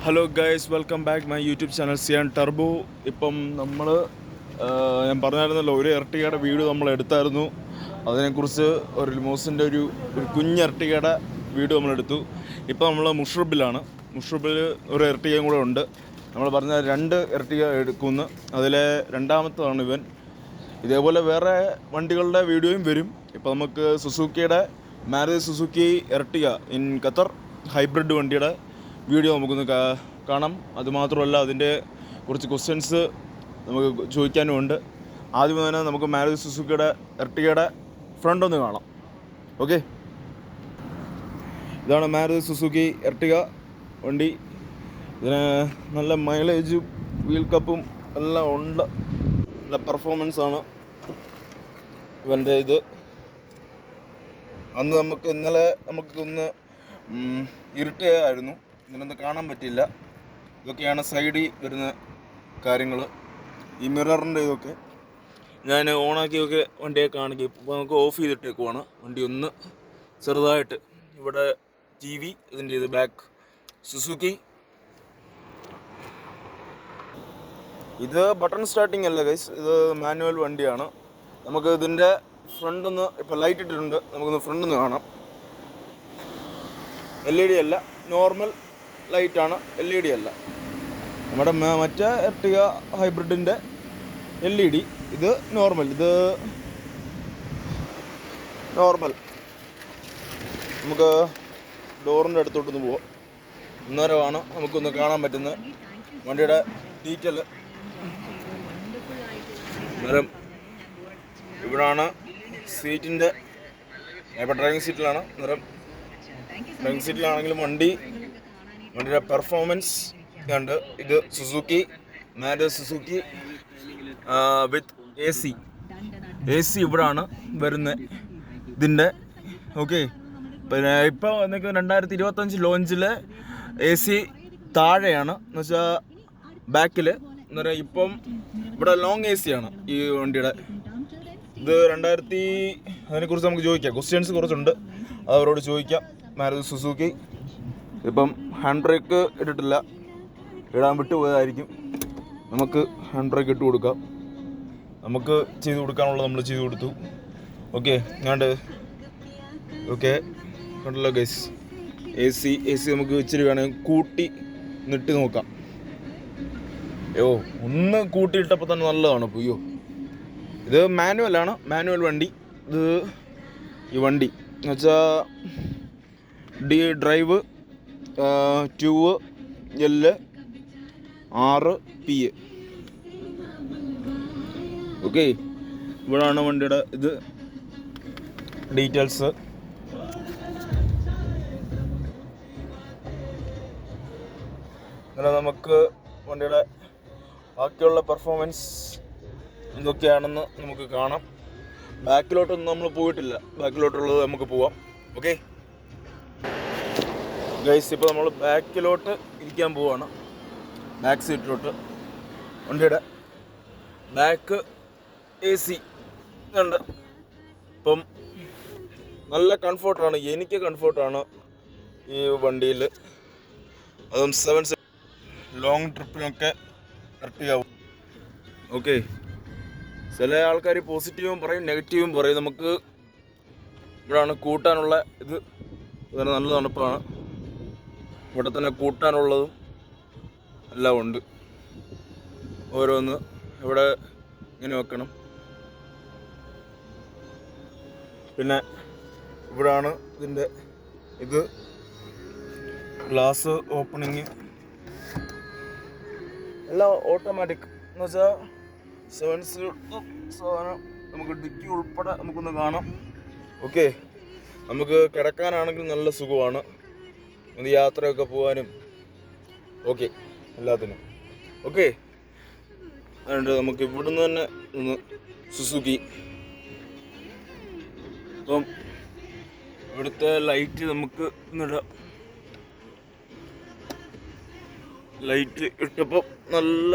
Hello guys, welcome back my YouTube channel Siyan Turbo. ഇപ്പം നമ്മൾ ഞാൻ പറഞ്ഞായിരുന്നല്ലോ, ഒരു എർട്ടിഗയുടെ വീഡിയോ നമ്മൾ എടുത്തായിരുന്നു. അതിനെക്കുറിച്ച് ഒരു ലിമോസിൻ്റെ ഒരു കുഞ്ഞ് എർട്ടിഗയുടെ വീഡിയോ നമ്മളെടുത്തു. ഇപ്പം നമ്മൾ മുഷ്റബിലാണ്. മുഷ്റബിൽ ഒരു എർട്ടിഗയും കൂടെ ഉണ്ട്. നമ്മൾ പറഞ്ഞ 2 എർട്ടിഗ എടുക്കുന്നു. അതിലെ രണ്ടാമത്തതാണ് ഇവൻ. ഇതേപോലെ വേറെ വണ്ടികളുടെ വീഡിയോയും വരും. ഇപ്പോൾ നമുക്ക് സുസുക്കിയുടെ Maruti Suzuki Ertiga in Qatar hybrid വണ്ടിയുടെ വീഡിയോ നമുക്കൊന്ന് കാണാം. അതുമാത്രമല്ല, അതിൻ്റെ കുറച്ച് ക്വസ്റ്റ്യൻസ് നമുക്ക് ചോദിക്കാനും ഉണ്ട്. ആദ്യം തന്നെ നമുക്ക് മാരുതി സുസുക്കിയുടെ എർട്ടിഗയുടെ ഫ്രണ്ട് ഒന്ന് കാണാം. ഓക്കെ, ഇതാണ് മാരുതി സുസുക്കി എർട്ടിഗ വണ്ടി. ഇതിന് നല്ല മൈലേജും വീൽ കപ്പും എല്ലാം ഉണ്ട്. നല്ല പെർഫോമൻസാണ് ഇവൻ്റെ ഇത്. ഇന്നലെ നമുക്കൊന്ന് ഇരുട്ടായിരുന്നു, ഇതിനൊന്നും കാണാൻ പറ്റില്ല. ഇതൊക്കെയാണ് സൈഡിൽ വരുന്ന കാര്യങ്ങൾ. ഈ മിററിൻ്റെ ഇതൊക്കെ ഞാൻ ഓണാക്കിയൊക്കെ വണ്ടിയെ കാണിക്കും. ഇപ്പോൾ നമുക്ക് ഓഫ് ചെയ്തിട്ടേക്കുവാണ് വണ്ടി. ഒന്ന് ചെറുതായിട്ട് ഇവിടെ TV, ഇതിൻ്റെ ഇത് ബാക്ക് സുസുക്കി. ഇത് ബട്ടൺ സ്റ്റാർട്ടിങ് അല്ല ഗൈസ്, ഇത് മാനുവൽ വണ്ടിയാണ്. നമുക്ക് ഇതിൻ്റെ ഫ്രണ്ട് ഒന്ന്, ഇപ്പോൾ ലൈറ്റ് ഇട്ടിട്ടുണ്ട്, നമുക്കൊന്ന് ഫ്രണ്ട് ഒന്ന് കാണാം. LED അല്ല, നോർമൽ ലൈറ്റാണ്, LED അല്ല. നമ്മുടെ മറ്റേ എർട്ടിഗ ഹൈബ്രിഡിൻ്റെ LED, ഇത് നോർമൽ. നമുക്ക് ഡോറിൻ്റെ അടുത്തോട്ടൊന്ന് പോവാം. അന്നേരമാണ് നമുക്കൊന്ന് കാണാൻ പറ്റുന്ന വണ്ടിയുടെ ഡീറ്റെയിൽ. അന്നേരം ഇവിടാണ് സീറ്റിൻ്റെ, ഇപ്പോൾ ഡ്രൈവിംഗ് സീറ്റിലാണ്. അന്നേരം ഡ്രൈവിംഗ് സീറ്റിലാണെങ്കിലും വണ്ടിയുടെ പെർഫോമൻസ് ഉണ്ട്. ഇത് സുസുക്കി മാരുതി സുസുക്കി വിത്ത് AC ഇവിടാണ് വരുന്നത് ഇതിൻ്റെ. ഓക്കെ, പിന്നെ ഇപ്പോൾ എന്നൊക്കെ 2025 ലോഞ്ചിൽ AC താഴെയാണ് എന്ന് വെച്ചാൽ ബാക്കിൽ. അന്നേരം ഇപ്പം ഇവിടെ ലോങ് AC ആണ് ഈ വണ്ടിയുടെ. ഇത് അതിനെക്കുറിച്ച് നമുക്ക് ചോദിക്കാം. ക്വസ്റ്റ്യൻസ് കുറച്ചുണ്ട്, അത് അവരോട് ചോദിക്കാം. മാരുതി സുസുക്കി ഇപ്പം ഹാൻഡ് ബ്രേക്ക് ഇട്ടിട്ടില്ല, ഇടാൻ വിട്ടുപോയതായിരിക്കും. നമുക്ക് ഹാൻഡ് ബ്രേക്ക് ഇട്ട് കൊടുക്കാം. നമുക്ക് ചെയ്ത് കൊടുക്കാനുള്ളത് നമ്മൾ ചെയ്ത് കൊടുത്തു. ഓക്കെ, കണ്ടല്ലോ ഗൈസ്. AC നമുക്ക് ഇച്ചിരി വേണമെങ്കിൽ കൂട്ടി നിട്ട് നോക്കാം. ഒന്ന് കൂട്ടിയിട്ടപ്പോൾ തന്നെ നല്ലതാണ്. അയ്യോ, ഇത് മാനുവൽ വണ്ടി. ഈ വണ്ടി എന്ന് വെച്ചാൽ ഡ്രൈവ് 2L 6P. ഓക്കെ, ഇവിടാണ് വണ്ടിയുടെ ഇത് ഡീറ്റെയിൽസ്. അങ്ങനെ നമുക്ക് വണ്ടിയുടെ ബാക്കിയുള്ള പെർഫോമൻസ് എന്തൊക്കെയാണെന്ന് നമുക്ക് കാണാം. ബാക്കിലോട്ടൊന്നും നമ്മൾ പോയിട്ടില്ല, ബാക്കിലോട്ടുള്ളത് നമുക്ക് പോവാം. ഓക്കെ ഗൈസ്, ഇപ്പോൾ നമ്മൾ ബാക്കിലോട്ട് ഇരിക്കാൻ പോവാണ്, ബാക്ക് സീറ്റിലോട്ട്. വണ്ടിയുടെ ബാക്ക് AC ഉണ്ട്. ഇപ്പം നല്ല കംഫർട്ടാണ്, എനിക്ക് കംഫർട്ടാണ് ഈ വണ്ടിയിൽ. അതും 7 ലോങ് ട്രിപ്പിനൊക്കെ ഇരട്ടിയാവും. ഓക്കെ, ചില ആൾക്കാർ പോസിറ്റീവും പറയും, നെഗറ്റീവും പറയും. നമുക്ക് ഇവിടെയാണ് കൂട്ടാനുള്ള ഇത്. നല്ല തണുപ്പാണ് ഇവിടെ തന്നെ, കൂട്ടാനുള്ളതും എല്ലാം ഉണ്ട്. ഓരോന്ന് ഇവിടെ ഇങ്ങനെ വെക്കണം. പിന്നെ ഇവിടാണ് ഇതിൻ്റെ ഇത്, ഗ്ലാസ് ഓപ്പണിങ് എല്ലാം ഓട്ടോമാറ്റിക് എന്ന് വെച്ചാൽ 7 സീറ്റും സാധനം. നമുക്ക് ഡിക്കി ഉൾപ്പെടെ നമുക്കൊന്ന് കാണാം. ഓക്കെ, നമുക്ക് കിടക്കാനാണെങ്കിൽ നല്ല സുഖമാണ്, യാത്രയൊക്കെ പോകാനും. ഓക്കെ, എല്ലാത്തിനും ഓക്കെ. അതുകൊണ്ട് നമുക്ക് ഇവിടുന്ന് തന്നെ ഒന്ന് സുസുക്കി. അപ്പം ഇവിടുത്തെ ലൈറ്റ് നമുക്ക് ഇന്നിടാം. ലൈറ്റ് ഇട്ടപ്പോൾ നല്ല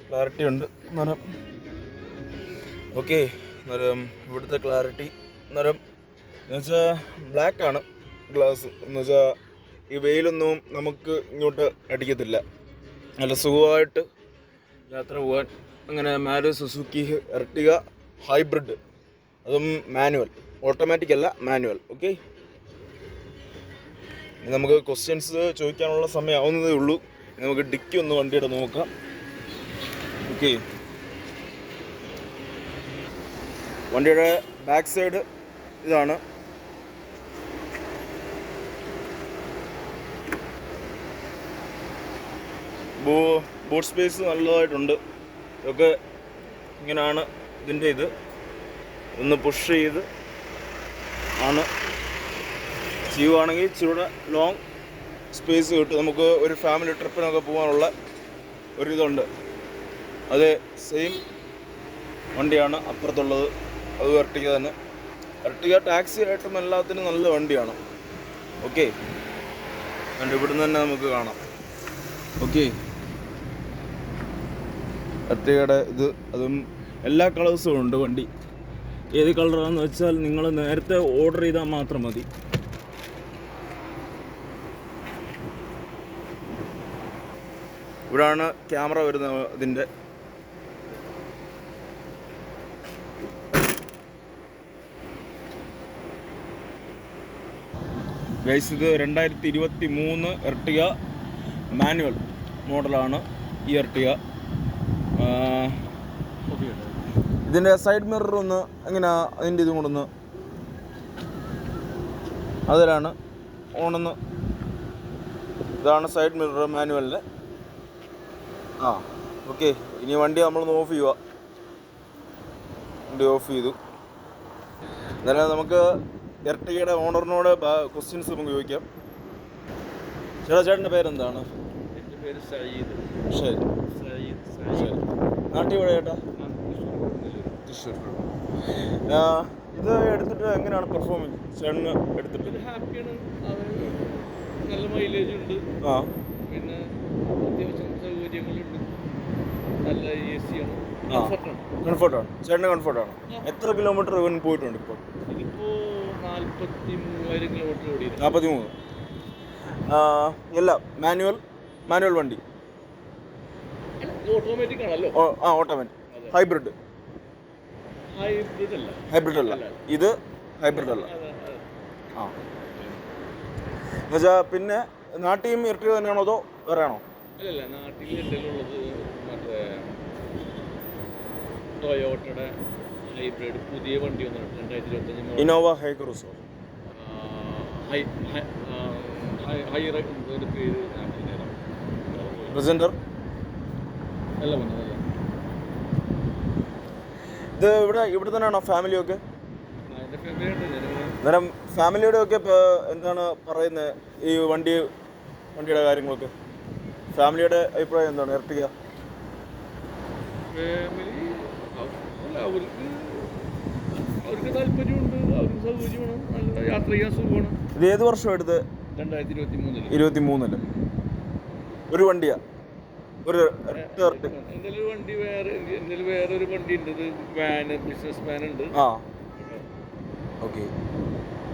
ക്ലാരിറ്റി ഉണ്ട്. അന്നേരം ഓക്കെ, അന്നേരം ഇവിടുത്തെ ക്ലാരിറ്റി അന്നേരം എന്നുവെച്ചാൽ ബ്ലാക്കാണ് ഗ്ലാസ്. എന്നുവെച്ചാൽ ഈ വെയിലൊന്നും നമുക്ക് ഇങ്ങോട്ട് അടിക്കത്തില്ല. നല്ല സുഖമായിട്ട് യാത്ര പോകാൻ. അങ്ങനെ മാരുതി സുസുക്കി എർട്ടിഗ ഹൈബ്രിഡ്, അതും മാനുവൽ, ഓട്ടോമാറ്റിക് അല്ല, മാനുവൽ. ഓക്കെ, നമുക്ക് ക്വസ്റ്റ്യൻസ് ചോദിക്കാനുള്ള സമയമാവുന്നതേ ഉള്ളൂ. നമുക്ക് ഡിക്കി ഒന്ന് വണ്ടിയുടെ നോക്കാം. ഓക്കെ, വണ്ടിയുടെ ബാക്ക് സൈഡ് ഇതാണ്. ബൂട്ട് സ്പേസ് നല്ലതായിട്ടുണ്ട്. ഇതൊക്കെ ഇങ്ങനെയാണ് ഇതിൻ്റെ ഇത്. ഒന്ന് പുഷ് ചെയ്ത് ആണ് ചെയ്യുവാണെങ്കിൽ ഇച്ചിരൂടെ ലോങ് സ്പേസ് കിട്ടും. നമുക്ക് ഒരു ഫാമിലി ട്രിപ്പിനൊക്കെ പോകാനുള്ള ഒരിതുണ്ട്. അത് സെയിം വണ്ടിയാണ് അപ്പുറത്തുള്ളത്, അത് എർട്ടിഗ തന്നെ. എർട്ടിഗ ടാക്സി ആയിട്ടും എല്ലാത്തിനും നല്ല വണ്ടിയാണ്. ഓക്കെ, അതുകൊണ്ട് ഇവിടുന്ന് തന്നെ നമുക്ക് കാണാം. ഓക്കെ, എർട്ടിഗയുടെ ഇത്, അതും എല്ലാ കളേഴ്സും ഉണ്ട് വണ്ടി. ഏത് കളറാണെന്ന് വെച്ചാൽ നിങ്ങൾ നേരത്തെ ഓർഡർ ചെയ്താൽ മാത്രം മതി. ഇവിടെയാണ് ക്യാമറ വരുന്നത് ഇതിൻ്റെ. ഗൈസ്, ഇത് 2023 എർട്ടിഗ മാനുവൽ മോഡലാണ് ഈ എർട്ടിഗ. ഇതിൻ്റെ സൈഡ് മിറർ ഒന്ന് എങ്ങനെയാ, അതിൻ്റെ ഇതും കൊണ്ടൊന്ന് അതിലാണ് ഓണെന്ന്. ഇതാണ് സൈഡ് മിറർ മാനുവലിൻ്റെ. ഓക്കെ, ഇനി വണ്ടി നമ്മളൊന്ന് ഓഫ് ചെയ്യുക. വണ്ടി ഓഫ് ചെയ്തു. എന്നാലും നമുക്ക് എർട്ടിഗയുടെ ഓണറിനോട് ക്വസ്റ്റ്യൻസ് നമുക്ക് ചോദിക്കാം. ചേട്ടൻ്റെ പേരെന്താണ്? എൻ്റെ പേര് സയ്യിദ്. ശരി, ശരി. നാട്ടിൽ എവിടെ ചേട്ടാ? തൃശ്ശൂർ. ഇത് എടുത്തിട്ട് എങ്ങനെയാണ് പെർഫോമൻസ്? ചേട്ടന് എടുത്തിട്ട് ഹാപ്പിയാണ്. നല്ല മൈലേജ് ഉണ്ട്. പിന്നെ അത്യാവശ്യം സൗകര്യങ്ങളുണ്ട്. നല്ല AC ആണ്. കംഫർട്ടാണ്. ചേട്ടന് കംഫർട്ടാണ്. എത്ര കിലോമീറ്റർ ഇവൻ പോയിട്ടുണ്ട് ഇപ്പോൾ? ഇതിപ്പോൾ 43,000 കിലോമീറ്റർ ഓടിയത്. 43. എല്ലാം മാനുവൽ വണ്ടി. ഓട്ടോമാറ്റിക് ആണല്ലോ. ഓട്ടോമാറ്റിക്. ഹൈബ്രിഡ് അല്ല, ഇത് ഹൈബ്രിഡ് അല്ല. എന്നുവെച്ചാൽ പിന്നെ നാട്ടിലും എർട്ടിഗ തന്നെയാണോ അതോ വേറെ ആണോ? അല്ലല്ല, നാട്ടിൽ എൻ്റെ ഉള്ളത് മറ്റേ ടൊയോട്ടയുടെ ഹൈബ്രിഡ് പുതിയ വണ്ടി വന്നിട്ടുണ്ട്. 2025 ഇന്നോവ ഹൈക്രൂസോ ഒരു പേര് പ്രസൻറ്റർ. അല്ല വന്നതല്ല. ഇത് ഇവിടെ തന്നെയാണോ ഫാമിലിയൊക്കെ? എൻ്റെ ഫാമിലി ഉണ്ട്. അന്നേരം ഫാമിലിയുടെ ഒക്കെ എന്താണ് പറയുന്നത് ഈ വണ്ടിയുടെ കാര്യങ്ങളൊക്കെ? ഫാമിലിയുടെ അഭിപ്രായം എന്താണ് എർട്ടിഗ? ഫാമിലി അവർക്ക് താല്പര്യമുണ്ട്, അവർക്ക് സൗകര്യമാണ്, നല്ല യാത്ര ചെയ്യാൻ സുഖമാണ്. ഇത് ഏത് വർഷം എടുത്ത്? 2023 ഒരു വണ്ടിയാ? ഒരു എന്തെങ്കിലും വേറൊരു വണ്ടി ഉണ്ട്. ഇത് വാന്, ബിസിനസ് വാൻ ഉണ്ട്. ഓക്കെ.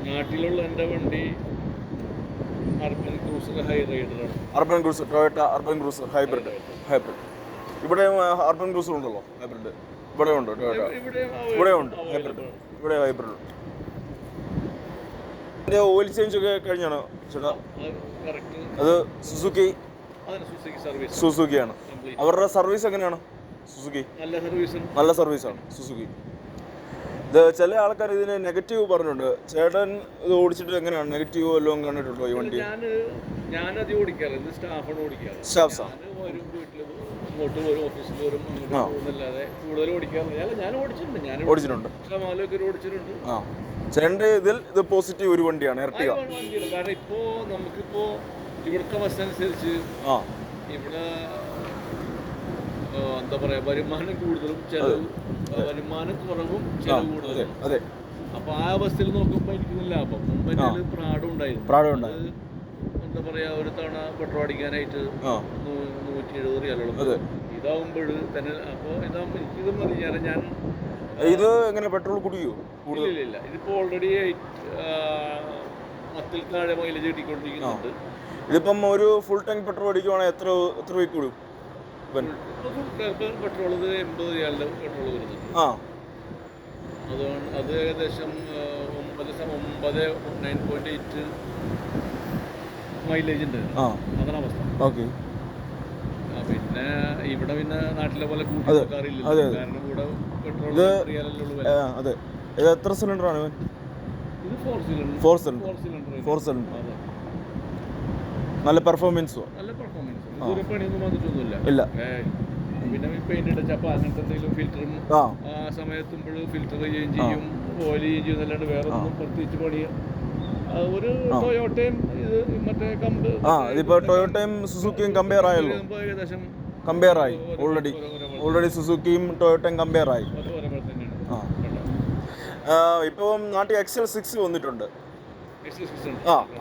നാട്ടിലുള്ള എൻ്റെ വണ്ടി അർബൻ ക്രൂസർ ഹൈ റൈഡറാണ്. Urban Cruiser, Toyota Urban Cruiser hybrid. ഇവിടെ അർബൻ ക്രൂസർ ഉണ്ടല്ലോ ഹൈബ്രിഡ്. ഇവിടെ ഉണ്ട് ടൊയോട്ട, ഇവിടെ ഉണ്ട് ഹൈബ്രിഡ്, ഇവിടെ ഹൈബ്രിഡ്. ഇതിൻ്റെ ഓയിൽ ചേഞ്ച് ഒക്കെ കഴിഞ്ഞാണോ ചേട്ടാ? അത് സുസുക്കിയാണ്. അവരുടെ സർവീസ് എങ്ങനെയാണ്? സുസുക്കി നല്ല സർവീസാണ് സുസുക്കി. ഇത് ചില ആൾക്കാർ ഇതിന് നെഗറ്റീവ് പറഞ്ഞിട്ടുണ്ട്. ചേട്ടൻ ഇത് ഓടിച്ചിട്ട് എങ്ങനെയാണ്? നെഗറ്റീവ് വല്ലതും കണ്ടിട്ടുണ്ടോ ഈ വണ്ടി? ഞാനത് ഓടിക്കാറില്ല, സ്റ്റാഫാണ് ഓടിക്കാറ്. സ്റ്റാഫ്സാണ് വരും, വീട്ടിൽ ഇങ്ങോട്ട് വരും, ഓഫീസിൽ വരും, അങ്ങോട്ട് കൂടുതൽ ഓടിക്കാറില്ല. ഞാൻ ഓടിച്ചിട്ടുണ്ട്. ഓടിച്ചിട്ടുണ്ട്. ചേട്ടൻ്റെ ഇത് പോസിറ്റീവ് ഒരു വണ്ടിയാണ് എർട്ടിഗ. കാരണം ഇപ്പോൾ നമുക്കിപ്പോൾ ഇവിടുത്തെ ബസ് അനുസരിച്ച് ഇവിടെ എന്താ പറയാ, വരുമാനം കൂടുതലും ചെലവ്, വരുമാനം കുറവും ചെലവ് കൂടുതലും. അപ്പൊ ആ ബസ്സിൽ നോക്കുമ്പോൾ എനിക്ക് ലാഭം. മുമ്പ് പ്രാഡം ഉണ്ടായിരുന്നു. എന്താ പറയാ, ഒരു തവണ പെട്രോൾ അടിക്കാനായിട്ട് 170 റിയാലോളം. ഇതാവുമ്പോൾ തന്നെ, അപ്പോൾ ഇതാകുമ്പോൾ എനിക്കിത് മതി. ഞാൻ ഇത് എങ്ങനെ പെട്രോൾ കുടിക്കുമോ? ഇല്ല, ഇതിപ്പോൾ ഓൾറെഡി 10 താഴെ മൈലേജ് കിട്ടിക്കൊണ്ടിരിക്കുന്നുണ്ട്. ഇതിപ്പം ഒരു ഫുൾ ടാങ്ക് പെട്രോൾ അടിക്കുവാണെങ്കിൽ എത്ര വീക്ക് കൂടും പെട്രോൾ 80 റിയാലിന്റെ പെട്രോൾ വരുന്നുണ്ട്. ആ അതുകൊണ്ട് അത് ഏകദേശം 9.8 മൈലേജ് ഉണ്ട്. അതാണ് അവസ്ഥ. ഓക്കെ. പിന്നെ ഇവിടെ പിന്നെ നാട്ടിലെ പോലെ കൂട്ടില്ല, കാരണം ഇവിടെ പെട്രോൾ റിയാലല്ലേ ഉള്ളൂ. അതെ. ഇത് എത്ര സിലിണ്ടറാണ്? ഇത് 4 സിലിണ്ടർ. 4 സിലിണ്ടർ. നല്ല പെർഫോമൻസോ? നല്ല പെർഫോമൻസ്. ഇതൊരു പണിയൊന്നും വന്നിട്ടൊന്നുമില്ല. ഇല്ല. പിന്നെ പെയിന്റ് അടിച്ചപ്പോൾ അങ്ങനത്തെ എന്തെങ്കിലും ഫിൽറ്ററും ആ സമയത്തുമ്പോൾ ഫിൽറ്റർ ചേഞ്ച് ചെയ്യും, ഓയിൽ ചേഞ്ച് ചെയ്യും എന്നല്ലാണ്ട് വേറെ ഒന്നും പ്രത്യേകിച്ച് പണി. ഒരു ടൊയോട്ടയും ഇത് മറ്റേ ടൊയോട്ടയും സുസുക്കിയും കമ്പയർ ആയല്ലോ. ഏകദേശം കമ്പയർ ആയി ഓൾറെഡി സുസുക്കിയും ടൊയോട്ടയും കമ്പയർ ആയി. ഇപ്പം നാട്ടിൽ XL6 വന്നിട്ടുണ്ട്.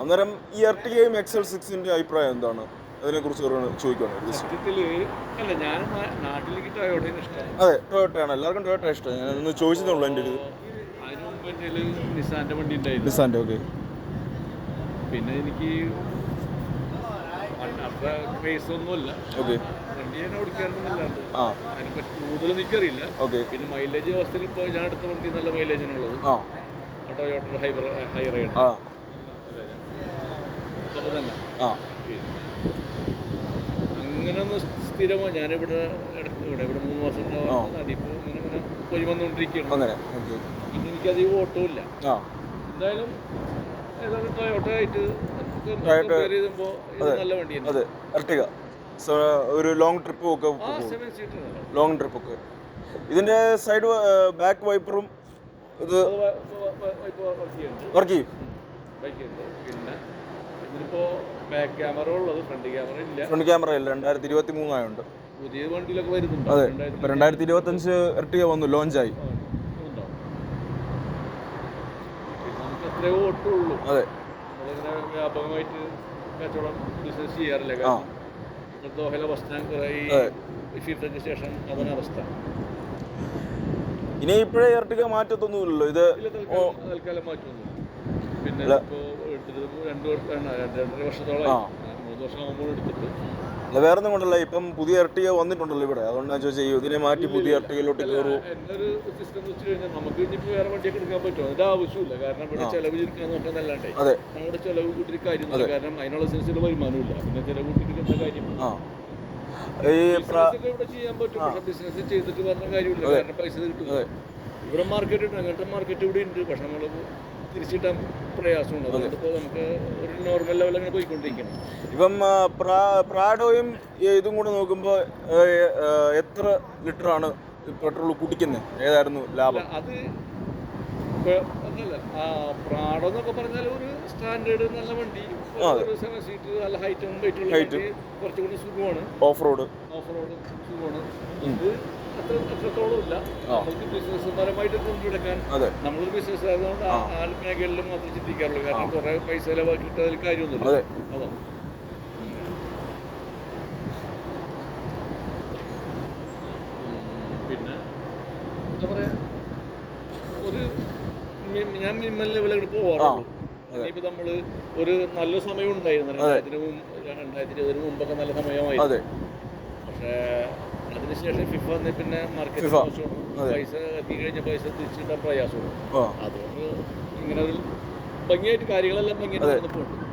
അന്നേരം ഈ എർട്ടിഗയും XL6ന്റെ അഭിപ്രായം എന്താണ്? അതിനെ കുറിച്ച് ചോദിക്കുകയാണ്. അതെ, ടൊയോട്ടയാണ്. എല്ലാവർക്കും ടൊയോട്ട ഇഷ്ടം. ഞാനൊന്ന് ചോദിച്ചതേ എൻ്റെ ഒരു നിസാന്റെ. ഓക്കെ. പിന്നെ എനിക്ക് അത്ര ക്രേസ് ഒന്നുമില്ല. ഓക്കെ. വണ്ടി ഞാൻ ഓടിക്കാറുണ്ടെന്നല്ലാണ്ട് അതിനെപ്പറ്റി കൂടുതൽ എനിക്കറിയില്ല. പിന്നെ മൈലേജ് അവസ്ഥയിൽ ഇപ്പോൾ ഞാൻ അടുത്ത വണ്ടി നല്ല മൈലേജിനുള്ളത് ടൊയോട്ട ഹൈറൈഡ് തന്നെ. അങ്ങനെ ഒന്ന് സ്ഥിരമായി ഞാനിവിടെ 3 മാസം ഇപ്പോൾ ഇങ്ങനെ പോയി വന്നുകൊണ്ടിരിക്കുകയാണ്. പിന്നെ എനിക്കധികം ഓട്ടമില്ല. എന്തായാലും ടൊയോട്ട ആയിട്ട് നല്ല വണ്ടിയാണ്. അതെ, എർട്ടിഗ ഒരു ലോങ് ട്രിപ്പ് ഒക്കെ. ഇതിന്റെ സൈഡ് ബാക്ക് വൈപ്പറും ഇത് വർക്ക് ചെയ്യും. പിന്നെ ഇതിലിപ്പോ ബാക്ക് ക്യാമറ ഉള്ളത്, ഫ്രണ്ട് ക്യാമറ ഇല്ല. ഫ്രണ്ട് ക്യാമറ ഇല്ല. 2023 ആയതുകൊണ്ട് പുതിയ വണ്ടിയിലൊക്കെ വരുന്നുണ്ട്. അതെ, 2025 എർട്ടിഗ വന്നു, ലോഞ്ചായി. നമുക്ക് അത്രേ ഓട്ടുള്ളൂ. അതെ, നമ്മളിങ്ങനെ വ്യാപകമായിട്ട് കച്ചവടം ബിസിനസ് ചെയ്യാറില്ല. കാരണം ദോഹയിലെ ബസ് സ്റ്റാൻഡ് ഫീൽഡിന് ശേഷം അതാണ് അവസ്ഥ. ഇനി ഇപ്പോഴേ എർട്ടിഗ മാറ്റത്തൊന്നുമില്ലല്ലോ. ഇത് തൽക്കാലം മാറ്റമൊന്നും. പിന്നെ ഇപ്പോൾ എടുത്തിട്ട് 2 വർഷത്തോളം 3 വർഷം ആകുമ്പോൾ എടുത്തിട്ട് വേറെ ഒന്നും കൊണ്ടല്ല. ഇപ്പം പുതിയ എർട്ടിഗ വന്നിട്ടുണ്ടല്ലോ ഇവിടെ, അതുകൊണ്ടാണ് ചോദിച്ചാൽ ഇതിനെ മാറ്റി പുതിയ എർട്ടിഗയിലോട്ട് കയറും. എന്നൊരു സിസ്റ്റം എന്ന് വെച്ച് കഴിഞ്ഞാൽ നമുക്ക് ഇനിയിപ്പോൾ വേറെ വണ്ടിയൊക്കെ എടുക്കാൻ പറ്റുമോ? അതിൻ്റെ ആവശ്യമില്ല. കാരണം ഇവിടെ ചെലവ് ചുരുക്കാൻ നോക്കാന്നല്ലാണ്ടേ നമ്മുടെ ചെലവ് കൂട്ടി കാര്യമില്ല. കാരണം അതിനുള്ള സെൻസിൽ വരുമാനമില്ല. പിന്നെ ചെലവ് കൂട്ടിയിട്ട് എന്താ കാര്യം? ഇവിടെ ചെയ്യാൻ പറ്റും. പക്ഷെ ബിസിനസ് ചെയ്തിട്ട് പറഞ്ഞ കാര്യമില്ല. കാരണം പൈസ കിട്ടും. ഇവിടെ മാർക്കറ്റ് ഉണ്ട്, അങ്ങനത്തെ മാർക്കറ്റ് ഇവിടെ ഉണ്ട്. പക്ഷെ നമ്മൾ തിരിച്ചിട്ടാൻ പ്രയാസമുണ്ട്. അതുകൊണ്ടിപ്പോൾ നമുക്ക് ഒരു നോർമൽ ലെവൽ അങ്ങനെ പോയിക്കൊണ്ടിരിക്കണം. ഇപ്പം പ്രാഡോയും ഇതും കൂടെ നോക്കുമ്പോൾ എത്ര ലിറ്ററാണ് പെട്രോൾ കുടിക്കുന്നത്? ഏതായിരുന്നു ലാഭം? അത് അതല്ല, പ്രാഡോ എന്നൊക്കെ പറഞ്ഞാൽ ഒരു സ്റ്റാൻഡേർഡ് നല്ല വണ്ടി, 7 സീറ്റ്, നല്ല ഹൈറ്റും വെയിറ്റുള്ള വണ്ടി, കുറച്ചുകൂടി സുഖമാണ്. ഓഫ് റോഡ് സുഖമാണ്. ഇത് അത്രത്തോളം ഇല്ല. നമുക്ക് ബിസിനസ് പരമായിട്ട് കൊണ്ടുനടക്കാൻ നമ്മളൊരു ബിസിനസ് ആയതുകൊണ്ട് ആ മേഖലയിലും മാത്രം ചിന്തിക്കാറുള്ളൂ. കാരണം കുറെ പൈസ ചിലവാക്കിയിട്ട് അതിൽ കാര്യമൊന്നുമില്ല. അതാ പിന്നെ എന്താ പറയാ, ഒരു ഞാൻ മിനിമം ലെവലിൽ പോവാറുള്ളൂ. ഇനിയിപ്പോൾ നമ്മൾ ഒരു നല്ല സമയം ഉണ്ടായിരുന്നു 2020 മുമ്പൊക്കെ നല്ല സമയമായിരുന്നു. പക്ഷേ അതിനുശേഷം ഫിഫ വന്നി പിന്നെ മാർക്കറ്റ് പൈസ എത്തി കഴിഞ്ഞ പൈസ തിരിച്ചിട്ടാൻ പ്രയാസമുണ്ട്. അതുകൊണ്ട് ഇങ്ങനെ ഒരു ഭംഗിയായിട്ട് കാര്യങ്ങളെല്ലാം ഭംഗിയായിട്ട് പോകുന്നുണ്ട്.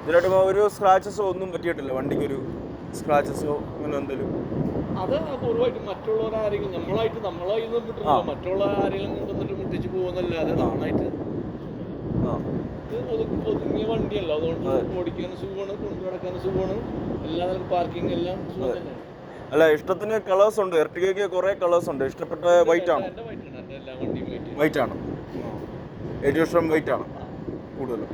ഇതിനായിട്ട് ഒരു സ്ക്രാച്ചസോ ഒന്നും പറ്റിയിട്ടില്ല വണ്ടിക്ക്? ഒരു സ്ക്രാച്ചസോ അങ്ങനെ എന്തെങ്കിലും? അത് പൂർവ്വമായിട്ട് മറ്റുള്ളവർ ആരെങ്കിലും നമ്മളായി നിന്നും കിട്ടുന്നില്ല. മറ്റുള്ള ആരെങ്കിലും കൊണ്ടുവന്നിട്ട് മുട്ടിച്ച് പോകുന്നല്ലാതെ നമ്മളായിട്ട് ഒതുങ്ങിയ വണ്ടിയല്ല. അതുകൊണ്ട് ഓടിക്കാൻ സുഖമാണ്, കൊണ്ടു നടക്കാൻ സുഖമാണ്. എല്ലാ പാർക്കിംഗ് എല്ലാം സുഖം തന്നെയാണ്. അല്ല, ഇഷ്ടത്തിന് കളേഴ്സ് ഉണ്ട്. എർട്ടിഗയ്ക്ക് കുറേ കളേഴ്സ് ഉണ്ട്. ഇഷ്ടപ്പെട്ട വൈറ്റ് ആണ്? വൈറ്റ് ആണ് ഏറ്റവും ഇഷ്ടം. വൈറ്റ് ആണ് കൂടുതലും.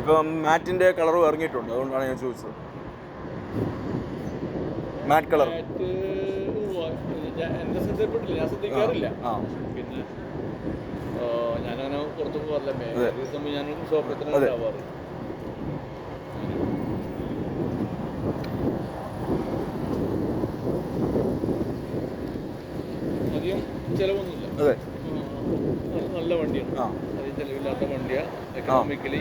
ഇപ്പം മാറ്റിൻ്റെ കളറും ഇറങ്ങിയിട്ടുണ്ട്, അതുകൊണ്ടാണ് ഞാൻ ചോദിച്ചത്. മാറ്റ് കളർ എന്റെ ശ്രദ്ധപ്പെട്ടില്ല, ഞാൻ ശ്രദ്ധിക്കാറില്ല. പിന്നെ ഞാനങ്ങനെ പുറത്തു പോകാറില്ല. ഞാൻ ഷോപ്പത്തിന് ഉണ്ടാവാറ്. അധികം ചിലവൊന്നുമില്ല. നല്ല വണ്ടിയാണ്. അധികം ചിലവില്ലാത്ത വണ്ടിയാണ്. എക്കണോമിക്കലി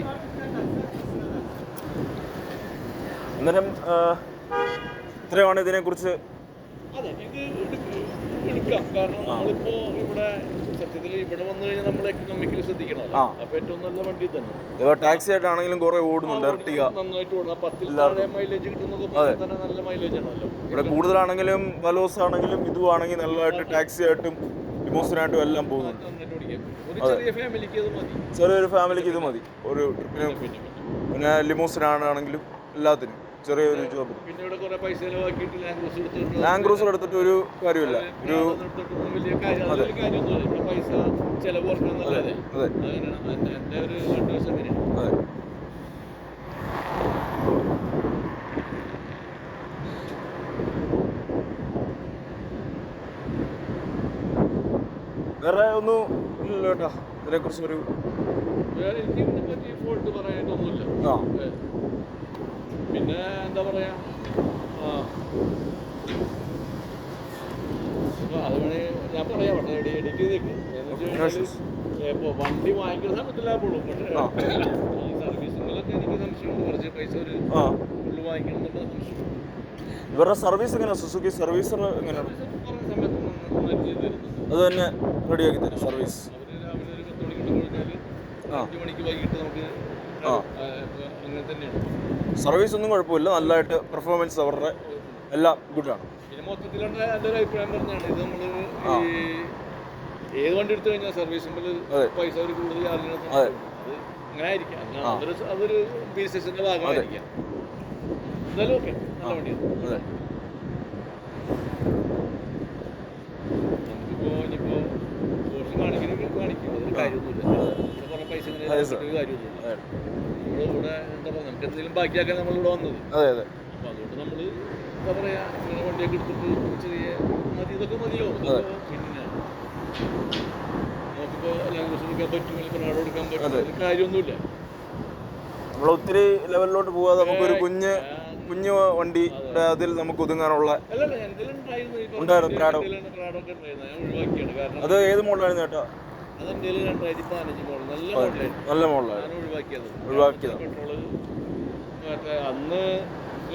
അന്നേരം ഇത്രയാണ് ഇതിനെക്കുറിച്ച്. അതെ, ഇത് എടുക്കാം. കാരണം നമ്മളിപ്പോ ഇവിടെ സത്യത്തിൽ ഇവിടെ വന്നു കഴിഞ്ഞാൽ നമ്മൾ എക്കണോമിക്കലി ശ്രദ്ധിക്കണം. അപ്പൊ ഏറ്റവും നല്ല വണ്ടി തന്നെ. ടാക്സി ആയിട്ടാണെങ്കിലും കുറെ ഓടുന്നുണ്ട് എർട്ടിഗ, നന്നായിട്ട് ഓടും. 10 മൈലേജ് കിട്ടുന്നൊക്കെ തന്നെ നല്ല മൈലേജ് ആണല്ലോ. ഇവിടെ കൂടുതലാണെങ്കിലും വലോസ് ആണെങ്കിലും ഇതുവാണെങ്കിൽ നല്ലതായിട്ട് ടാക്സി ആയിട്ടും ലിമോസിനായിട്ടും എല്ലാം പോകുന്നുണ്ട്. ചെറിയൊരു ഫാമിലിക്ക് ഇത് മതി ഒരു ട്രിപ്പിന്. പിന്നെ ലിമോസിനാണെങ്കിലും എല്ലാത്തിനും ചെറിയൊരു ജോബ്. പിന്നെ ഇവിടെ കുറെ പൈസ ചെലവാക്കിയിട്ട് ലാൻഡ് ക്രൂസർ എടുത്തിട്ട് ഒരു കാര്യമില്ല. ഒരു വലിയ കാര്യമൊന്നുമില്ല. ഇവിടെ പൈസ ചെലവ് കുറക്കണമെന്നല്ലേ. അതെ, അങ്ങനെയാണ് എൻ്റെ ഒരു അഡ്വൈസ്. അങ്ങനെയാണ്. അതെ. വേറെ ഒന്നും ഇല്ലല്ലോ കേട്ടോ ഇതിനെക്കുറിച്ച് ഒരു എനിക്ക് ഇതിനെപ്പറ്റി ഫോൾട്ട് പറയാനായിട്ടൊന്നുമില്ല. പിന്നെ എന്താ പറയാ, അത് വേണേ ഞാൻ പറയാം. പക്ഷേ എഡിറ്റ് ചെയ്തേക്ക്. ഇപ്പോൾ വണ്ടി വാങ്ങിക്കുന്ന സമയത്തില്ല പോളും. പക്ഷേ ഈ സർവീസുകളൊക്കെ എനിക്ക് സംശയമുണ്ട്. കുറച്ച് പൈസ ഒരു ഫുള്ള് വാങ്ങിക്കണം എന്നുള്ള സംശയം. ഇവരുടെ സർവീസ് എങ്ങനെയാണ്? സുസുക്കി സർവീസർ എങ്ങനെയാണ്? കുറേ സമയത്ത് നന്നായിട്ട് ചെയ്ത് തരുന്നുണ്ട്. അത് തന്നെ റെഡിയാക്കി തരും സർവീസ്. അവർ രാവിലെ ഒരു 10 മണിക്കൂർ കഴിഞ്ഞാൽ 5 മണിക്ക് വൈകിട്ട് നമുക്ക് അങ്ങനെ തന്നെയാണ്. സർവീസ് ഒന്നും കുഴപ്പമില്ല, നല്ലതായിട്ട് പെർഫോമൻസ് അവരുടെ എല്ലാം ഗുഡാണ്. പിന്നെ മൊത്തത്തിലുള്ള എൻ്റെ ഒരു അഭിപ്രായം പറഞ്ഞാണ്, ഇത് നമ്മൾ ഏത് വണ്ടി എടുത്തു കഴിഞ്ഞാൽ സർവീസിൽ പൈസ ഒരു കൂടുതൽ ചാർജ് ചെയ്യണം. അത് അങ്ങനെ ആയിരിക്കാം. അതൊരു ബിസിനസിന്റെ ഭാഗമായിരിക്കാം. എന്തായാലും ഓക്കെ, നല്ല വണ്ടിയാണ്. നമുക്കിപ്പോൾ ഇനിയിപ്പോൾ കോഴ്സ് കാണിക്കണമെങ്കിൽ കാണിക്കും. അതൊരു കാര്യമൊന്നുമില്ല. കുറെ പൈസ കാര്യമൊന്നുമില്ല. ഇവിടെ എന്താ പറയുക, നമുക്ക് എന്തെങ്കിലും ബാക്കിയാക്കാൻ നമ്മളിവിടെ വന്നത്. അപ്പോൾ അതുകൊണ്ട് നമ്മൾ എന്താ പറയുക, ഇങ്ങനെ വണ്ടിയൊക്കെ എടുത്തിട്ട് ചെറിയ മതി, ഇതൊക്കെ മതിയോ. പിന്നെ നമുക്കിപ്പോൾ ലാംഗ്വേജ് എടുക്കാൻ പറ്റും, അല്ലെങ്കിൽ നാട് എടുക്കാൻ പറ്റും, കാര്യമൊന്നുമില്ല. നമ്മളൊത്തിരി ലെവലിലോട്ട് പോകാതെ നമുക്കൊരു കുഞ്ഞു വണ്ടി അതിൽ നമുക്ക് ഒതുങ്ങാനുള്ള ഉണ്ടായിരുന്നു. അത് ഏത് മോഡലായിരുന്നു ചേട്ടാ? അതെൻ്റെ 2015 മോഡൽ, നല്ല മോഡലായിരുന്നു. ഒഴിവാക്കിയത് പെട്രോള്. മറ്റേ അന്ന്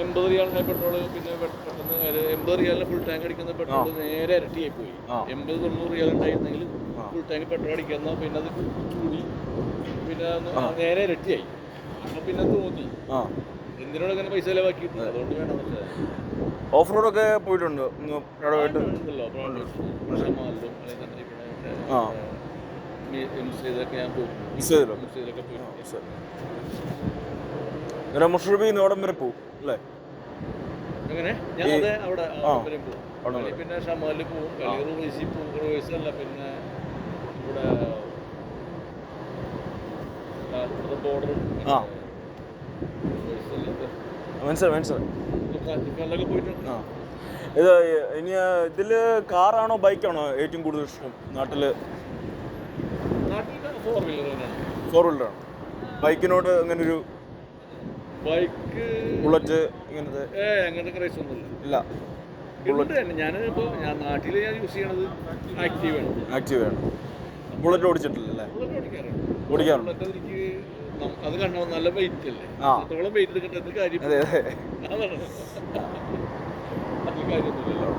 80 റിയാലിൻ്റെ പെട്രോള്, പിന്നെ പെട്ടെന്ന് 80 റിയാലിന് ഫുൾ ടാങ്ക് അടിക്കുന്ന പെട്രോൾ നേരെ ഇരട്ടിയായി പോയി. 80-90 റിയാൽ ഉണ്ടായിരുന്നെങ്കിൽ ഫുൾ ടാങ്ക് പെട്രോൾ അടിക്കുന്ന, പിന്നെ അത് കൂടി, പിന്നെ നേരെ ഇരട്ടിയായി. അപ്പോൾ പിന്നെ തോന്നി എന്തിനോട് അങ്ങനെ പൈസ ചെലവാക്കിയിട്ടുണ്ട്, അതുകൊണ്ട് വേണം. ഓഫ് റോഡൊക്കെ പോയിട്ടുണ്ട് മുഷറബി ഇവിടം വരെ പോകും അല്ലേ? അങ്ങനെ ഞാൻ അവിടെ വരെ പോകും. പിന്നെ ഷമാലിൽ പോകും, റുവൈസിൽ പോകും. റുവൈസല്ല, പിന്നെ ഇവിടെ ബോർഡർ പോയിട്ടുണ്ട്. ഇത് ഇനി ഇതില് കാറാണോ ബൈക്കാണോ ഏറ്റവും കൂടുതൽ ഇഷ്ടം നാട്ടില്? ഫോർ വീലറാണ്. ബൈക്കിനോട് അങ്ങനെ ഒരു ബൈക്ക് ബുള്ളറ്റ് ഇങ്ങനത്തെ അങ്ങനത്തെ ക്രൈസ് ഒന്നുമില്ല. ഇല്ല. ഞാനിപ്പോൾ നാട്ടിൽ ഞാൻ യൂസ് ചെയ്യണത് ആക്റ്റീവാണ്. ബുള്ളറ്റ് ഓടിച്ചിട്ടില്ലല്ലേ? ഓടിക്കാറുണ്ട്. എനിക്ക് അത് കണ്ടോ, നല്ല വെയിറ്റ് അല്ലേ? അത്രത്തോളം വെയിറ്റ് എടുക്കേണ്ട കാര്യം അതാണ്. അതിൽ കാര്യമൊന്നുമില്ലല്ലോ.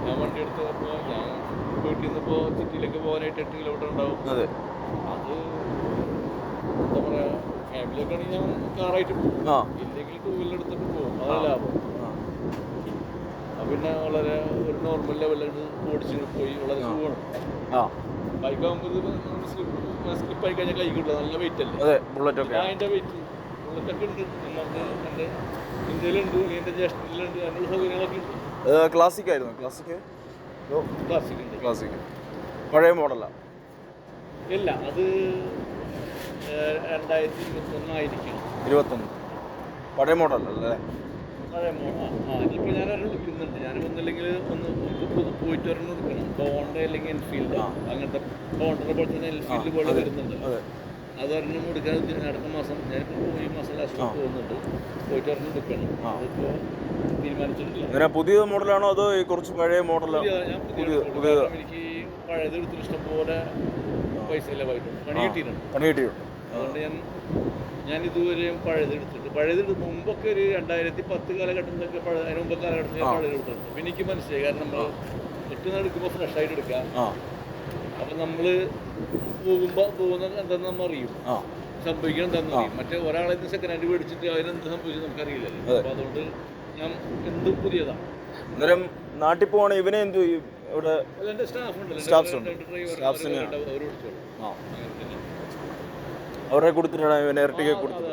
ഞാൻ വണ്ടി എടുത്തപ്പോൾ ഞാൻ വീട്ടിൽ നിന്നിപ്പോൾ സിറ്റിയിലേക്ക് പോകാനായിട്ട് 8 കിലോമീറ്റർ ഉണ്ടാവും. അത് എന്താ പറയുക, ഫാമിലിയൊക്കെ ആണെങ്കിൽ ഞാൻ കാറായിട്ട് പോകും, ഇല്ലെങ്കിൽ 2 വീലർ എടുത്തിട്ട് പോകും. അതാണ് ലാഭം. പിന്നെ വളരെ ഒരു നോർമൽ ലെവലിൽ ഓടിച്ച് പോയി വളരെ സുഖമാണ്. ബൈക്കാകുമ്പോൾ സ്ലിപ്പായി കഴിഞ്ഞാൽ കൈ കിട്ടില്ല, നല്ല വെയിറ്റ് അല്ലേ? അതിൻ്റെ വെയിറ്റ് ബുള്ളറ്റൊക്കെ ഉണ്ട്. നമുക്ക് എൻ്റെ ഇന്ത്യയിലുണ്ട്, എൻ്റെ ജ്യേഷ്ഠത്തിലുണ്ട്, അതിനുള്ള സൗകര്യങ്ങളൊക്കെ ഉണ്ട്. ക്ലാസിക് ആയിരുന്നു. ക്ലാസിക് പഴയ മോഡലാണ്. ഇല്ല, അത് 2021 ആയിരിക്കണം. 21 പഴയ മോഡലല്ലേ? പഴയ മോഡൽ. ഇനിയിപ്പോൾ ഞാനൊരു എടുക്കുന്നുണ്ട്. ഞാൻ ഒന്നില്ലെങ്കിൽ ഒന്ന് പോയിട്ട് ഒരെണ്ണം എടുക്കണം. ഹോണ്ട അല്ലെങ്കിൽ എൻഫീൽഡ്, അങ്ങനത്തെ ഹോണ്ടയുടെ പോലെ തന്നെ എൻഫീൽഡ് പോലെ വരുന്നുണ്ട്. അതൊരെണ്ണം എടുക്കാൻ അടുത്ത മാസം, ഞാനിപ്പോൾ ഈ മാസം ലാസ്റ്റ് പോകുന്നുണ്ട്. പോയിട്ട് ഒരെണ്ണം എടുക്കണം. അതിപ്പോൾ തീരുമാനിച്ചിട്ടില്ല. പുതിയ മോഡലാണോ അതോ കുറച്ച് പഴയ മോഡലോ? എനിക്ക് പഴയത് എടുത്തിട്ട് ഇഷ്ടം പോലെ പൈസ ചിലവായിട്ടുണ്ട്, പണി കിട്ടിയിട്ടുണ്ട്. അതുകൊണ്ട് ഞാൻ ഇതുവരെയും പഴയത് എടുത്തിട്ട് പഴയത് മുമ്പൊക്കെ ഒരു 2010 കാലഘട്ടത്തിലൊക്കെ അതിന് മുമ്പ് കാലഘട്ടത്തിൽ പഴയത് കൊടുത്തിട്ടുണ്ട്. പിന്നെ എനിക്ക് മനസ്സിലായി, കാരണം നമ്മൾ ഇട്ട് എടുക്കുമ്പോൾ ഫ്രഷ് ആയിട്ട് എടുക്കാം. അപ്പം നമ്മൾ പോകുന്ന എന്താണെന്ന് നമ്മൾ അറിയും, സംഭവിക്കണം എന്താണെന്ന് അറിയും. മറ്റേ ഒരാളെ സെക്കൻഡ് ഹാൻഡ് മേടിച്ചിട്ട് അതിനെന്ത് സംഭവിച്ചത് നമുക്കറിയില്ലല്ലോ. അപ്പം അതുകൊണ്ട് ഞാൻ എന്തും പുതിയതാണ്. അന്നേരം നാട്ടിൽ പോവാണ് ഇവനെ എന്തു ഇവിടെ എൻ്റെ സ്റ്റാഫുണ്ടല്ലോ, സ്റ്റാഫ്സിന് അവരെ കൊടുത്തിട്ടാണ് ഇവനെ ഇരട്ടിക്ക് കൊടുത്തത്.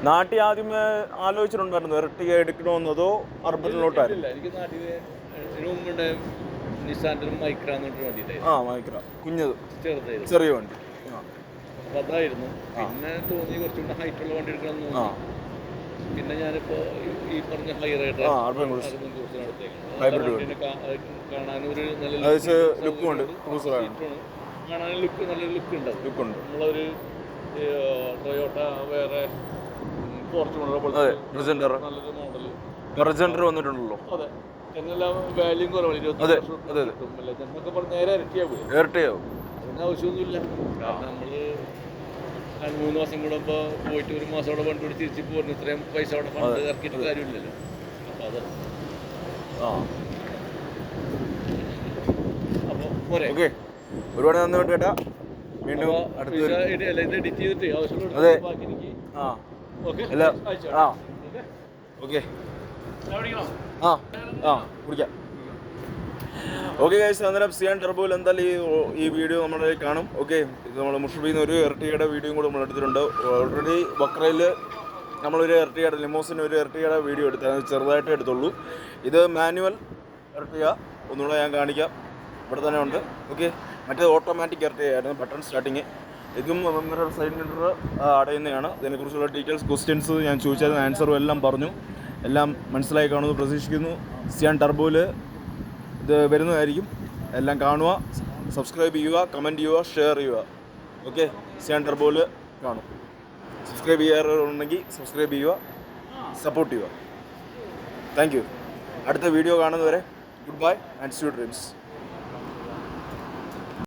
നാട്ടിൽ ആദ്യമേ ആലോചിച്ചിട്ടുണ്ടായിരുന്നു ഇരട്ടിക എടുക്കണമെന്നതോ അർബനിലോട്ടായിരുന്നു? എനിക്ക് നാട്ടിൽ മുമ്പുണ്ട് നിസാൻ്റെ മൈക്ര എന്ന് പറഞ്ഞിട്ട് വണ്ടി. മൈക്ര കുഞ്ഞത് ചെറുതായിരുന്നു, ചെറിയ വണ്ടി. അപ്പം അതായിരുന്നു. പിന്നെ തോന്നി കുറച്ചുകൂടെ ഹൈറ്റുള്ള വണ്ടി എടുക്കണം എന്ന് തോന്നി. പിന്നെ ഞാനിപ്പോൾ ഈ പറഞ്ഞ ഹൈറൈഡർ കാണാനൊരു നല്ല ലുക്കുണ്ട്, കാണാൻ നല്ലൊരു ലുക്ക് ഉണ്ടാവും. നമ്മളൊരു ടൊയോട്ട വേറെ ഫോർച്യൂണർ പോലത്തെ നല്ലൊരു മോഡൽ വന്നിട്ടുണ്ടല്ലോ. അതെ, എന്നെല്ലാം വാല്യൂം കുറവാണ്. 20 എന്നൊക്കെ പറഞ്ഞ് നേരെ ഇരട്ടിയാവും. അതിന് ആവശ്യമൊന്നുമില്ല. കാരണം നമ്മൾ 3 മാസം കൂടുമ്പോൾ പോയിട്ട് 1 മാസം അവിടെ വണ്ടി കൂടി തിരിച്ച് പോരുന്നു. ഇത്രയും പൈസ അവിടെ ഫണ്ട് ഇറക്കിയിട്ട് കാര്യമില്ലല്ലോ. അപ്പോൾ അത് അപ്പോൾ പോരെ. ഓക്കെ, ഒരുപാട് നന്ദി കേട്ടാ. വീണ്ടും ഇത് എഡിറ്റ് ചെയ്തിട്ട് ആവശ്യമുള്ള ബാക്കി എനിക്ക് കുടിക്കാം. ഓക്കെ ഗൈസ്, അന്നേരം സിയാൻ ടർബോയിൽ എന്തായാലും ഈ വീഡിയോ നമ്മുടെ കാണും. ഓക്കെ, ഇത് നമ്മൾ മുഷബിന്ന് ഒരു ഇരട്ടിയുടെ വീഡിയോയും കൂടെ നമ്മൾ എടുത്തിട്ടുണ്ട്. ഓൾറെഡി ബക്രയിൽ നമ്മളൊരു ഇരട്ടിയുടെ ലിമോസിന് ഒരു ഇരട്ടിയുടെ വീഡിയോ എടുത്താൽ ചെറുതായിട്ട് എടുത്തുള്ളൂ. ഇത് മാനുവൽ ഇരട്ടിയ, ഒന്നുകൂടെ ഞാൻ കാണിക്കാം. ഇവിടെ തന്നെ ഉണ്ട്. ഓക്കെ, മറ്റേത് ഓട്ടോമാറ്റിക് ഇരട്ടിയായിരുന്നു, ബട്ടൺ സ്റ്റാർട്ടിങ്. ഇതും മിറർ സൈഡ് മിറർ അടയുന്നതാണ്. ഇതിനെക്കുറിച്ചുള്ള ഡീറ്റെയിൽസ് ക്വസ്റ്റ്യൻസ് ഞാൻ ചോദിച്ചതിന് ആൻസറും എല്ലാം പറഞ്ഞു. എല്ലാം മനസ്സിലായി കാണുമെന്ന് പ്രതീക്ഷിക്കുന്നു. സിയാൻ ടർബോയിൽ ഇത് വരുന്നതായിരിക്കും. എല്ലാം കാണുക, സബ്സ്ക്രൈബ് ചെയ്യുക, കമൻറ്റ് ചെയ്യുക, ഷെയർ ചെയ്യുക. ഓക്കെ, സിയാൻ ടർബോയിൽ കാണും. സബ്സ്ക്രൈബ് ചെയ്യാറുണ്ടെങ്കിൽ സബ്സ്ക്രൈബ് ചെയ്യുക, സപ്പോർട്ട് ചെയ്യുക. Thank you. അടുത്ത വീഡിയോ കാണുന്നവരെ good bye and sweet dreams.